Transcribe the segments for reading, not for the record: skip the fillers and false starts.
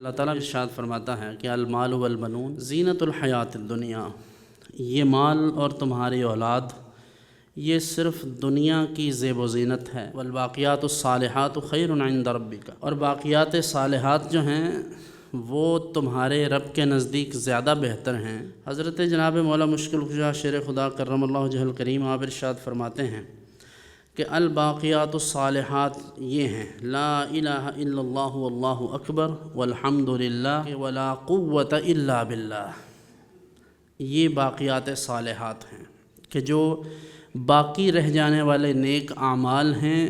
اللہ تعالیٰ ارشاد فرماتا ہے کہ المال والبنون زینت الحیات الدنیا، یہ مال اور تمہاری اولاد یہ صرف دنیا کی زیب و زینت ہے۔ والباقیات الصالحات خیر عند ربک، اور باقیات صالحات جو ہیں وہ تمہارے رب کے نزدیک زیادہ بہتر ہیں۔ حضرت جناب مولا مشکل کشا شیر خدا کرم اللہ وجہہ الکریم آپ ارشاد فرماتے ہیں کہ الباقیات الصالحات یہ ہیں لا الہ الا اللہ واللہ اکبر والحمد للہ ولا قوت الا باللہ۔ یہ باقیات صالحات ہیں کہ جو باقی رہ جانے والے نیک اعمال ہیں،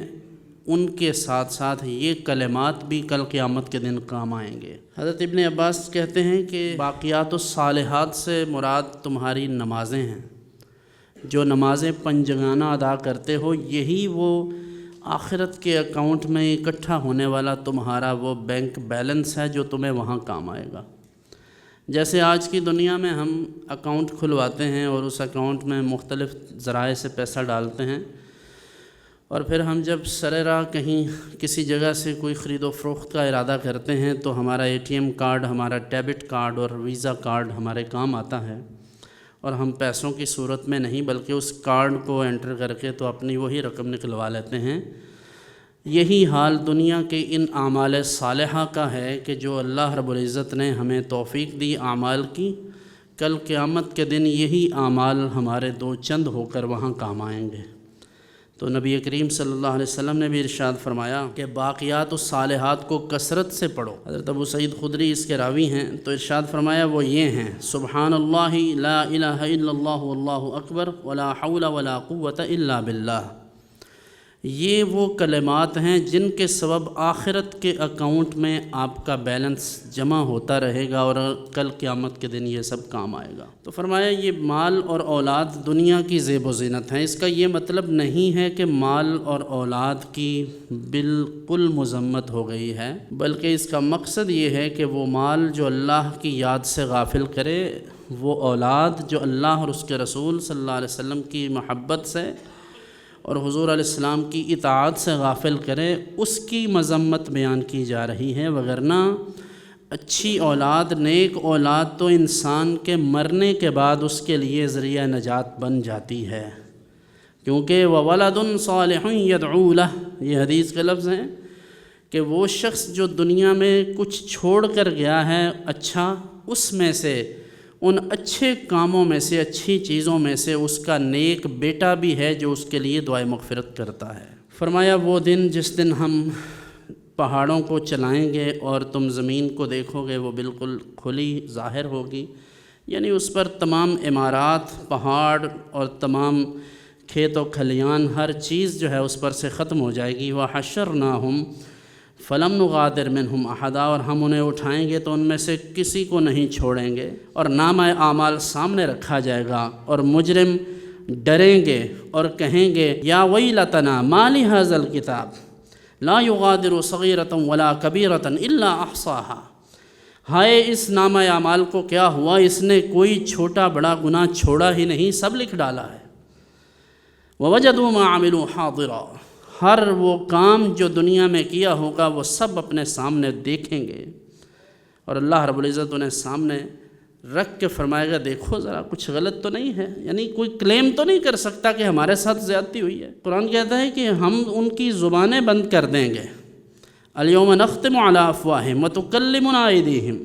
ان کے ساتھ ساتھ یہ کلمات بھی کل قیامت کے دن کام آئیں گے۔ حضرت ابن عباس کہتے ہیں کہ باقیات الصالحات سے مراد تمہاری نمازیں ہیں، جو نمازیں پنجگانہ ادا کرتے ہو، یہی وہ آخرت کے اکاؤنٹ میں اکٹھا ہونے والا تمہارا وہ بینک بیلنس ہے جو تمہیں وہاں کام آئے گا۔ جیسے آج کی دنیا میں ہم اکاؤنٹ کھلواتے ہیں اور اس اکاؤنٹ میں مختلف ذرائع سے پیسہ ڈالتے ہیں، اور پھر ہم جب سر راہ کہیں کسی جگہ سے کوئی خرید و فروخت کا ارادہ کرتے ہیں تو ہمارا ATM کارڈ، ہمارا ڈیبٹ کارڈ اور ویزا کارڈ ہمارے کام آتا ہے، اور ہم پیسوں کی صورت میں نہیں بلکہ اس کارڈ کو انٹر کر کے تو اپنی وہی رقم نکلوا لیتے ہیں۔ یہی حال دنیا کے ان اعمال صالحہ کا ہے کہ جو اللہ رب العزت نے ہمیں توفیق دی اعمال کی، کل قیامت کے دن یہی اعمال ہمارے دو چند ہو کر وہاں کام آئیں گے۔ تو نبی کریم صلی اللہ علیہ وسلم نے بھی ارشاد فرمایا کہ باقیات الصالحات کو کثرت سے پڑھو۔ حضرت ابو سعید خدری اس کے راوی ہیں، تو ارشاد فرمایا وہ یہ ہیں سبحان اللہ لا الہ الا اللہ واللہ اکبر ولا حول ولا قوت الا باللہ۔ یہ وہ کلمات ہیں جن کے سبب آخرت کے اکاؤنٹ میں آپ کا بیلنس جمع ہوتا رہے گا اور کل قیامت کے دن یہ سب کام آئے گا۔ تو فرمایا یہ مال اور اولاد دنیا کی زیب و زینت ہیں۔ اس کا یہ مطلب نہیں ہے کہ مال اور اولاد کی بالکل مذمت ہو گئی ہے، بلکہ اس کا مقصد یہ ہے کہ وہ مال جو اللہ کی یاد سے غافل کرے، وہ اولاد جو اللہ اور اس کے رسول صلی اللہ علیہ وسلم کی محبت سے اور حضور علیہ السلام کی اطاعت سے غافل کرے، اس کی مذمت بیان کی جا رہی ہے۔ وگرنہ اچھی اولاد، نیک اولاد تو انسان کے مرنے کے بعد اس کے لیے ذریعہ نجات بن جاتی ہے، کیونکہ وَوَلَدٌ صَالِحٌ يَدْعُو لَهُ، یہ حدیث کے لفظ ہیں کہ وہ شخص جو دنیا میں کچھ چھوڑ کر گیا ہے اچھا، اس میں سے ان اچھے کاموں میں سے، اچھی چیزوں میں سے اس کا نیک بیٹا بھی ہے جو اس کے لیے دعائے مغفرت کرتا ہے۔ فرمایا وہ دن جس دن ہم پہاڑوں کو چلائیں گے اور تم زمین کو دیکھو گے وہ بالکل کھلی ظاہر ہوگی، یعنی اس پر تمام عمارات، پہاڑ اور تمام کھیت و کھلیان، ہر چیز جو ہے اس پر سے ختم ہو جائے گی۔ وَحَشَرْنَاهُمْ فَلَمْ نُغَادِرْ مِنْهُمْ أَحَدًا، اور ہم انہیں اٹھائیں گے تو ان میں سے کسی کو نہیں چھوڑیں گے، اور نامہ اعمال سامنے رکھا جائے گا، اور مجرم ڈریں گے اور کہیں گے یا ویلتنا ما لہذا الکتاب لا یغادر صغیرۃ ولا کبیرۃ الا احصاها، ہائے اس نامہ اعمال کو کیا ہوا، اس نے کوئی چھوٹا بڑا گناہ چھوڑا ہی نہیں، سب لکھ ڈالا ہے۔ ووجدوا ما عملوا حاضرا، ہر وہ کام جو دنیا میں کیا ہوگا وہ سب اپنے سامنے دیکھیں گے، اور اللہ رب العزت انہیں سامنے رکھ کے فرمائے گا دیکھو ذرا کچھ غلط تو نہیں ہے، یعنی کوئی کلیم تو نہیں کر سکتا کہ ہمارے ساتھ زیادتی ہوئی ہے۔ قرآن کہتا ہے کہ ہم ان کی زبانیں بند کر دیں گے، الیوم نختم علی افواہہم وتکلمنا ایدیہم،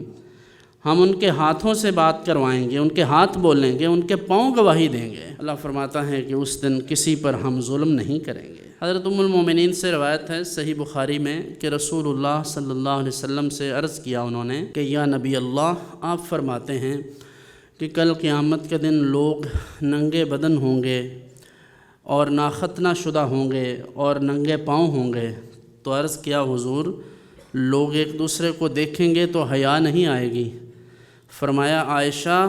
ہم ان کے ہاتھوں سے بات کروائیں گے، ان کے ہاتھ بولیں گے، ان کے پاؤں گواہی دیں گے۔ اللہ فرماتا ہے کہ اس دن کسی پر ہم ظلم نہیں کریں گے۔ حضرت ام المومنین سے روایت ہے صحیح بخاری میں کہ رسول اللہ صلی اللہ علیہ وسلم سے عرض کیا انہوں نے کہ یا نبی اللہ، آپ فرماتے ہیں کہ کل قیامت کے دن لوگ ننگے بدن ہوں گے اور ناختنہ شدہ ہوں گے اور ننگے پاؤں ہوں گے، تو عرض کیا حضور لوگ ایک دوسرے کو دیکھیں گے تو حیا نہیں آئے گی؟ فرمایا عائشہ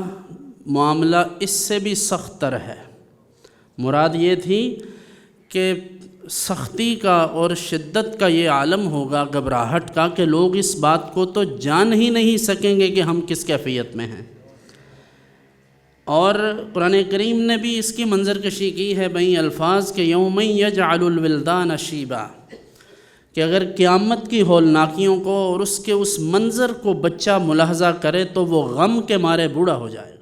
معاملہ اس سے بھی سخت تر ہے، مراد یہ تھی کہ سختی کا اور شدت کا یہ عالم ہوگا، گھبراہٹ کا، کہ لوگ اس بات کو تو جان ہی نہیں سکیں گے کہ ہم کس کیفیت میں ہیں۔ اور قرآن کریم نے بھی اس کی منظر کشی کی ہے بئی الفاظ کے یوم یجعل الولدان شیبا، کہ اگر قیامت کی ہولناکیوں کو اور اس کے اس منظر کو بچہ ملاحظہ کرے تو وہ غم کے مارے بوڑھا ہو جائے۔